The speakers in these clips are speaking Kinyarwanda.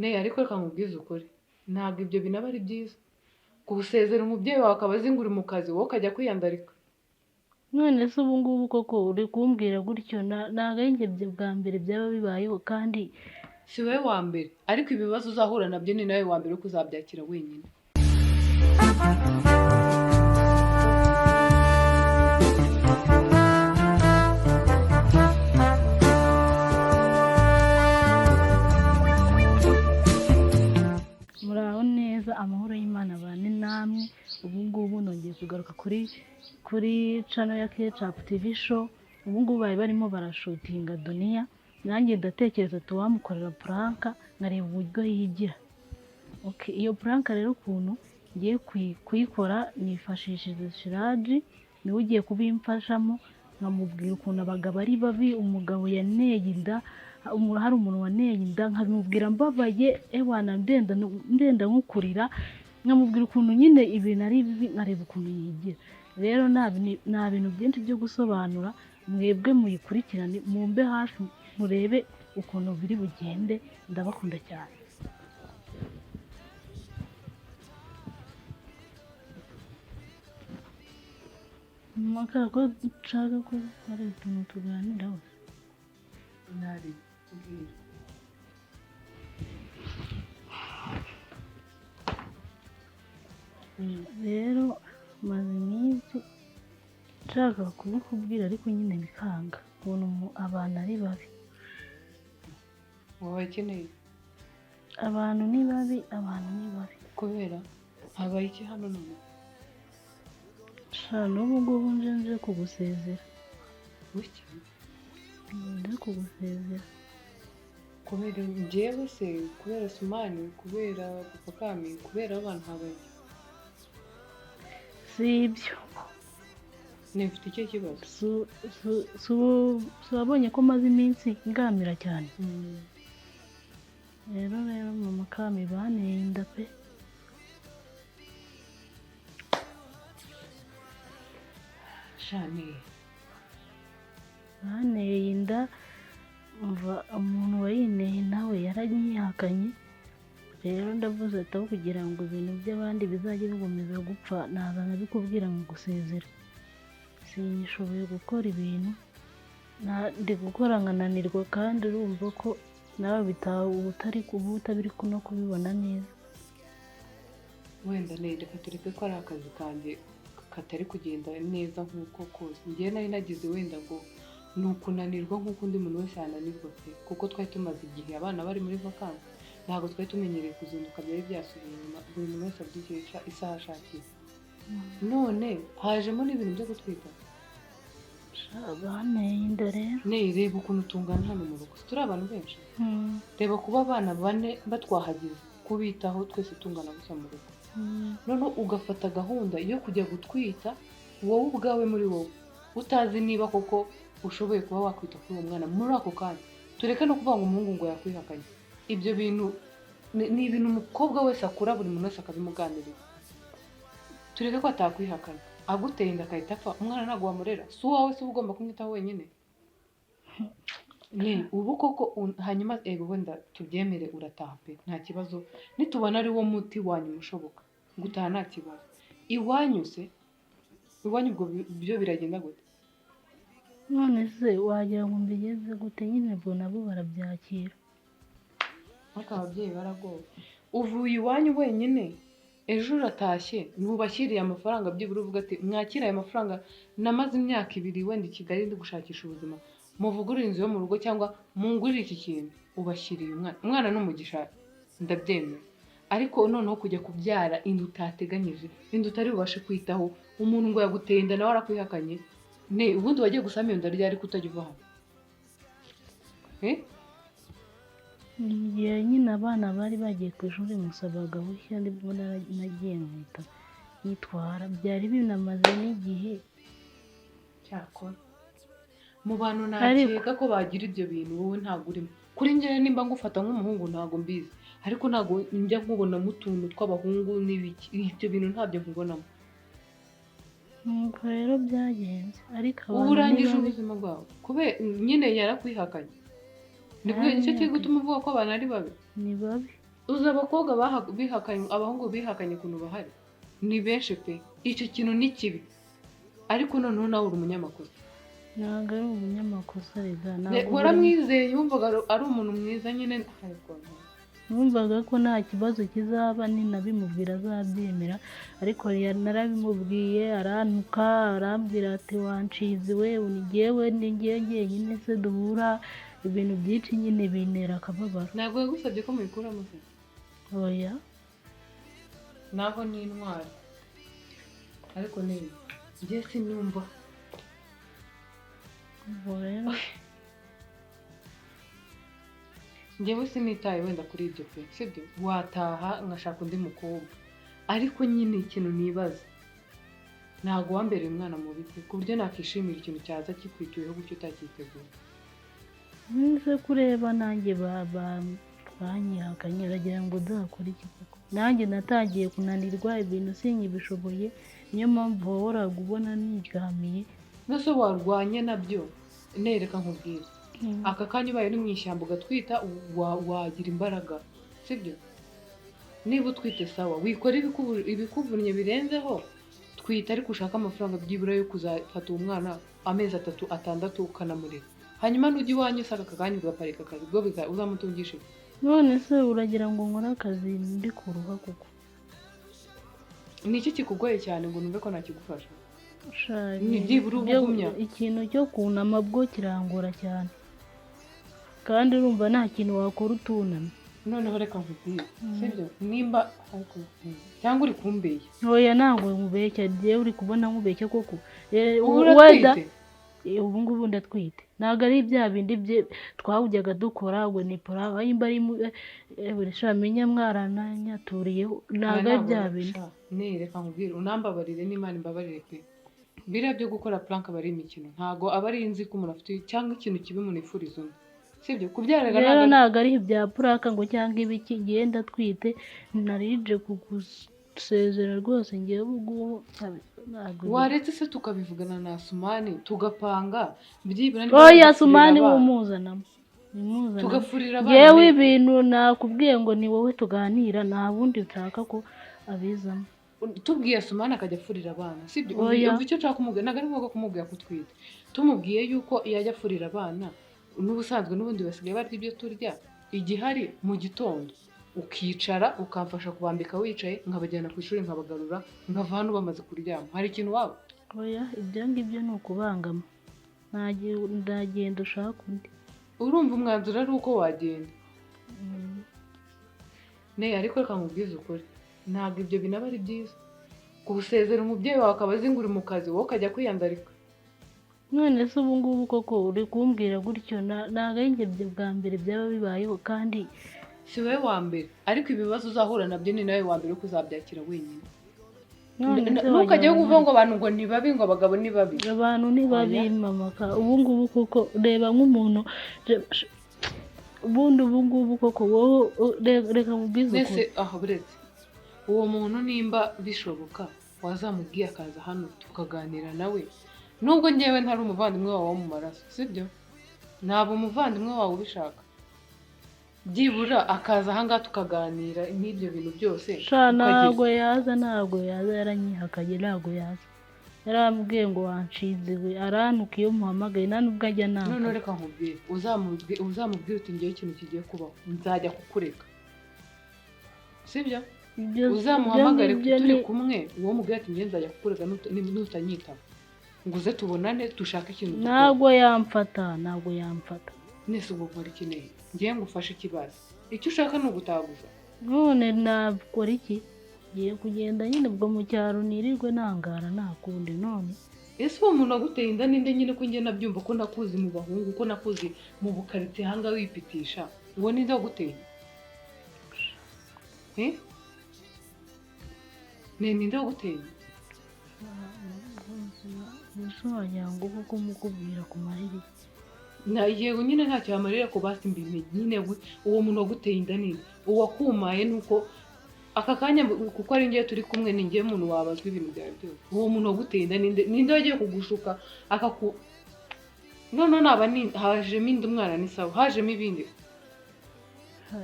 ariko reka nkubwize ukuri ntabwo ibyo binaba ari byiza gusezera umubyeyi wawe akaba azi ngo uri mu kazi wowe ukajya kwiyandarika. none se ubu ngubu koko uri kumbwira gutyo ntabwo ari njye bwa mbere byaba bibayeho kandi si wowe wa mbere ariko ibibazo uzahura nabyo ni nawe wa mbere ko uzabyakira wenyine. muraho neza, amahoro y'Imana abane namwe. ubu ngubu nongeye kugaruka kuri channel ya Ketchup TV show. ubu ngubu bari barimo barashutinga Dunia, nanjye ndatekereza tuwamukorera prank nkareba uburyo yigira. Okay, iyo prank rero ukuntu ngiye kuyikora nifashishije Shiraji, niwe ugiye kubimfashamo, nkamubwira ukuntu abagabo ari babi, umugabo yaneye inda, hari umuntu waneye inda nkamubwira mbabaye ewana ndenda nkukurira, nkamubwira ukuntu nyine ibintu ari bibi nkareba ukuntu yigira. rero nta bintu byinshi byo gusobanura, mwebwe muyikurikirane mumbe hafi murebe ukuntu biri bugende. ndabakunda cyane. Maka ko nshaka ko hari utuntu tuganiraho. Nari kubwira rero maze iminsi nshaka kubikubwira ariko nyine bikanga, ukuntu abantu ari babi. wowe ukeneye abantu ni babi, abantu ni babi. kubera habaye iki hano none? n'ubu ngubu nje kugusezera. Wiki nje kugusezera kubera njyewe se, kubera Sumani, kubera Papa Kami, kubera abantu habaye iki? si ibyo. Nifite icyo kibazo. wabonye ko maze iminsi ngamira cyane. rero Mama Kami baneye inda pe. Shani baneye inda, umuntu wayineye nawe yaranyihakanye. rero ndavuze ataho kugira ngo ibintu by'abandi bizajye bikomeza gupfa, naza nkabikubwira ngo gusezera. sinyishoboye gukora ibintu ndi gukora nkananirwa, kandi urumva ko nawe utabiri no kubibona neza. wenda reka tureke ko ari akazi kanjye katari kugenda neza nk'uko kose. njyewe nari nagize wenda ngo ni ukunanirwa nk'uko undi muntu wese yananirwa pe, kuko twari tumaze igihe abana bari muri vakansi, ntabwo twari tumenyereye kuzinduka byari byasubiye inyuma, buri muntu wese abyukisha isaha ashakiye. none hajemo n'ibintu byo gutwita. baneye inda rero. reba ukuntu tungana hano mu rugo, turi abantu benshi. reba kuba abana 4 batwahagize kubitaho twese tungana gusa mu rugo. none ugafata gahunda yo kujya gutwita wowe ubwawe muri wowe utazi niba koko ushoboye kuba wakwita kuri uwo mwana muri ako kanya. tureke no kuvuga ngo umuhungu ngo yakwihakanye. ibyo bintu ni ibintu umukobwa wese akura, buri muntu wese akabimuganirira. tureke ko atakwihakana, aguteye inda akahita apfa, umwana ntabwo wamurera, si uwawe, si ugomba kumwitaho wenyine. ubu koko hanyuma wenda tubyemere urataha pe, nta kibazo, nitubona ari wo muti wanyu ushoboka gutaha nta kibazo. iwanyu se, iwanyu ubwo byo biragenda gute? none se wagira ngo mbigeze gute? nyine bwo nabo barabyakira. ariko ababyeyi baragowe. uvuye iwanyu wenyine, ejo uratashye, ntubashyiriye amafaranga byibura uvuga ati mwakira aya mafaranga, namaze imyaka 2 wenda i Kigali ndi gushakisha ubuzima, muvugurire inzu yo mu rugo cyangwa mungurire iki kintu, ubashyiriye umwana n'umugisha, ndabyemera. ariko noneho kujya kubyara inda utateganyije, inda utari bubashe kwitaho, umuntu ngo yaguteye inda nawe arakwihakanye, ubundi wagiye gusama iyo nda ryari ariko utajya uva hano? igihe nyine abana bari bagiye ku ishuri musabaga bushya nibwo nagiye nkita yitwara, byari binamaze n'igihe. cyakora mu bantu nakeka ko bagira ibyo bintu, wowe ntabwo urimo. kuri njyewe nimba ngufata nk'umuhungu ntabwo mbizi, ariko ntabwo njya nkubonamo utuntu tw'abahungu n'ibiki, ibyo bintu ntabyo nkubonamo. nuko rero byagenze, ariko ubu urangije ubuzima bwawe kubera nyine yarakwihakanye. ni kubera icyo kiri gutuma uvuga ko abantu ari babi? ni babi. uzi abakobwa bihakanye, abahungu bihakanye ukuntu bahari ni benshi pe. Icyo kintu ni kibi, ariko noneho nawe uri umunyamakosa. ntabwo ari umunyamakosa rega, waramwizeye yumvaga ari umuntu mwiza nyine. numvaga ko nta kibazo kizaba ninabimubwira azabyemera, ariko narabimubwiye arantuka arambwira ati wanshize we ni njyewe jyenyine se duhura, ibintu byinshi nyine bintera akababaro. Ntabwo yagusabye ko mubikuramo se? Oya, naho ni intwari, ariko njye sinumva. rero njyewe sinitaye wenda kuri ibyo pe, sibyo? Wataha ngashaka undi mukobwa, ariko nyine ikintu nibaza, ntabwo wambereye umwana mubi pe, ku buryo nakishimira ikintu cyaza kikwituyeho gutyo utacyiteguye. nze kureba nanjye banyihakanye aragira ngo uzakore iki koko. Nanjye natangiye kunanirwa ibintu sinkibishoboye, niyo mpamvu wahoraga ubona niryamiye. Nose warwanye nabyo nereka nkubwira, aka kanya ubaye uri mu ishyamba ugatwita wagira imbaraga, sibyo? Niba utwite sawa, wikora ibikuvunnye birenzeho, twita ariko ushaka amafaranga byibura yo kuzafata uwo mwana amezi 3 6 ukanamurera, hanyuma nujya iwanyu usanga aka kanya ugaparika akazi, ubwo uzamutungisha. None se uragira ngo nkore akazi ndi kuruha kuko? Ni iki kikugoye cyane ngo numve ko nakigufasha? Ni byibura ubugumya. Ikintu cyo kunama bwo kirangora cyane, kandi urumva nta kintu wakora utunamye. Noneho reka nkubwire, sibyo? Nimba cyangwa uri kumbeshya? Oya, ntabwo nkubeshya, njyewe uri kubona nkubeshya koko. Ubu ngubu ndatwite, ntabwo ari bya bindi twawujyaga dukora ngo ni pora nimba ari menya mwarananyaturiyeho, ntabwo ari bya bindi. Reka nkubwire, unambabarire n'Imana imbabarire pe, biriya byo gukora plank aba ari imikino, ntabwo aba ari inzi ko umuntu afite cyangwa ikintu kibi munifuriza undi, sibyo? Kubyaraga rero ntabwo ari ibya puraka ngo cyangwa ibiki, ngenda twite narije kugusezera rwose ngewe ubwo. Waretse se tukabivugana na Asumani tugapanga byibura. Oya, Asumani wumuzanamo tugafurira abana. Yewe ibintu nakubwiye ngo ni wowe tuganira, nta bundi utaka ko abizamo. Tubwiye Asumani akajya afurira abana, sibyo? Umva icyo nshaka kumubwira, ntabwo ari ngombwa kumubwira ko twite. Tumubwiye yuko yajya afurira abana, n'ubusanzwe n'ubundi basigaye barya ibyo turya, igihari mu gitondo ukicara ukamfasha kubambika wicaye, nkabajyana ku ishuri nkabagarura, nkava hano bamaze kuryama. Hari ikintu waba? Oya, ibyo ngibyo ni ukubangama, ndagenda ushaka undi. Urumva umwanzuro ari uko wagenda? Ariko reka nkubwize ukuri, ntabwo ibyo binaba ari byiza gusezera umubyeyi wawe akaba azi ngo uri mu kazi, wowe ukajya kwiyandarika. None se ubu ngubu koko uri kumbwira gutyo? Ntabwo ari njye bwa mbere byaba bibayeho, kandi si wowe wa mbere, ariko ibibazo uzahura nabyo ni nawe wa mbere ko uzabyakira wenyine. Ntukajye kuvuga ngo abantu ngo ni babi, ngo abagabo ni babi. Abantu ni babi mamaka. Ubu ngubu koko reba nk'umuntu, ubu ngubu koko wowe reka mubwize uko. Mbese aho buretse uwo muntu nimba bishoboka wazamubwiye akaza hano tukaganira nawe, nubwo njyewe ntari umuvandimwe wawe wo mu maraso, sibyo? Ntabwo umuvandimwe wawe ubishaka, byibura akaza ahangaha tukaganira n'ibyo bintu byose. Ntabwo yaza yaranyihakanye, ntabwo yaza. Yarambwiye ngo wanshize we, arantuka iyo muhamagaye nta nubwo ajya nanga. None reka nkubwire, uzamubwire uti ngewe ikintu kigiye kubaho nzajya kukureka, sibyo? Uzamuhamagare turi kumwe, uwo mubwire ati ngewe nzajya kukureka nutanyitaba, ngo uze tubonane dushake ikintu dukora. Ntabwo yamfata. Nese ubwo nkora ikineye ngewe ngufashe ikibazo, icyo ushaka ni ugutaguza. None nakora iki? Ngiye kugenda nyine ubwo mu cyaro nirirwe nangara nta kundi. None ese uwo muntu aguteye inda ninde? Nyine ko njye nabyumva ko nakuzi mu bahungu, ko nakuzi mu bukarite hanga wipitisha, uwo ninde waguteye? Ninde waguteye? wagira ngo kuko mukubwira ku mariri. Yego nyine ntacyo yamarira ko basi mbimenye nyine uwo muntu waguteye inda ninde? Uwakumaye nuko aka kanya kuko ari ngiye turi kumwe, ni ngiye umuntu wabazwa ibintu byawe byose. Uwo muntu waguteye inda ninde wagiye kugushuka none naba hajemo indi mwana ni sawa, hajemo ibindi.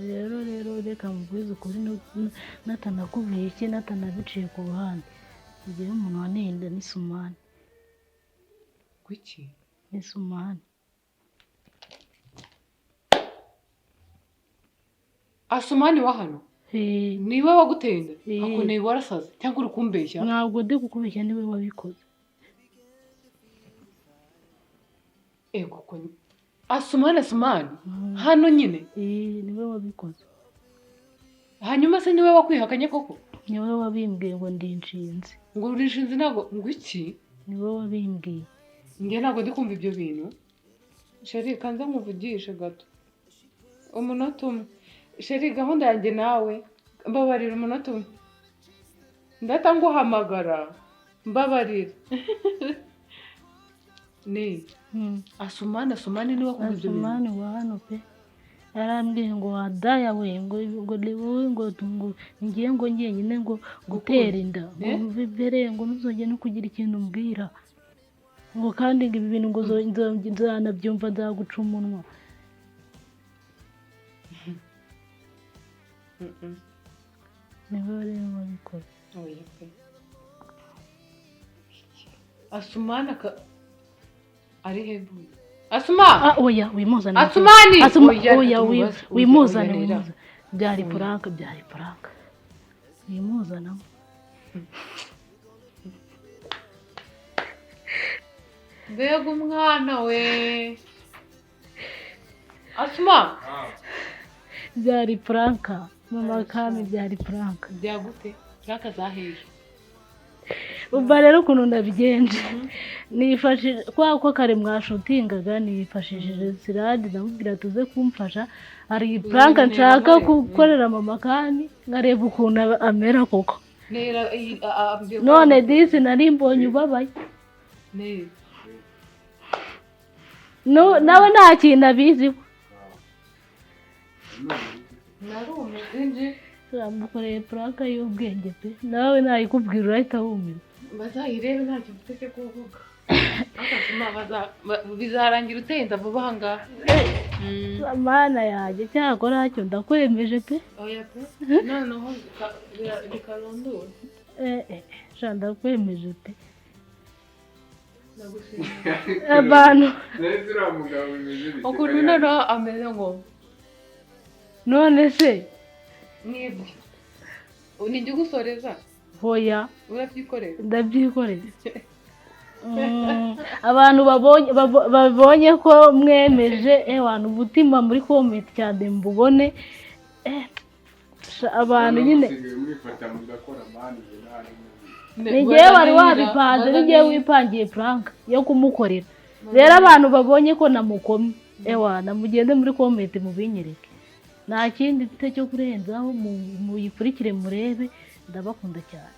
rero reka mubwize ukuri natanakubwiye iki natanabiciye ku ruhande igihe umuntu wanenda ni Sumani. Kuki? Ni Sumani. Asumani wa hano? Niwe waguteye inda? Akoneye warasaze cyangwa uri kumbeshya? Ntabwo ndi kukubeshya, niwe wabikoze. Kuko Asumani hano nyine? Niwe wabikoze. Hanyuma se niwe wakwihakanye koko? Niwe wabimbwiye ngo ndi inshinzi. Ngo uri inshinzi ntabwo ngo iki? Niwe wabimbwiye. Njye ntabwo ndi kumva ibyo bintu. Sheri kanza nkuvugishe gato. Umunota umwe. Sheri gahunda yanjye nawe mbabarira umunota umwe. Ndata nguhamagara mbabarira. Ni Asumani niwe kuvuga ibyo bintu. Asumani wa hano pe. Yarambwiye ngo wadaya we ngo ngiye ngo nyine ngo gutera inda ngo bibere ngo nuzongeye no kugira ikintu mbwira ngo kandi ibi bintu ngo nzanabyumva nzaguca umunwa. Niwe rero wabikoze. Oya pe. Asumani ari hebu. Asuma! Oya wimuzane. Asumani! Oya wimuzane. Byari prank. Wimuzana. Mbega umwana we. Asuma! Byari prank. Mama kami byari prank. Byagute? Prank zaheje. Ubwo rero ukuntu ndabigenje nifashije kwa kare mwashutingaga nifashishije Siradi ndamubwira tuze kumfasha ari prank nshaka gukorera mama kami ngareba ukuntu amera koko none disi nari mbonye ubabaye no nawe nta kintu abiziho mukoreye prank y'ubwenge pe nawe nayikubwira urahita wumirwa. Bazayirebe ntacyo mfite cyo kuvuga. Bizarangira utenda vuba aha ngaha. Mana yanjye cyakora hacyo ndakwemeje pe. Oya pe. Noneho bikarondora. Ndakwemeje pe. Abantu. Ukuntu noneho ameze ngo. None se. Mwebwe. Nijye ugusoreza? Hoya. Urabyikorera? Ndabyikorera. Abantu babonye ko mwemeje abantu umutima muri comment cyane mbubone abantu nyine nigiye wari wabipanze nigiye wipangiye prank yo kumukorera rero abantu babonye ko namukomye namugende muri comment mubinyereke nta kindi mfite cyo kurenzaho muyikurikire murebe ndabakunda cyane.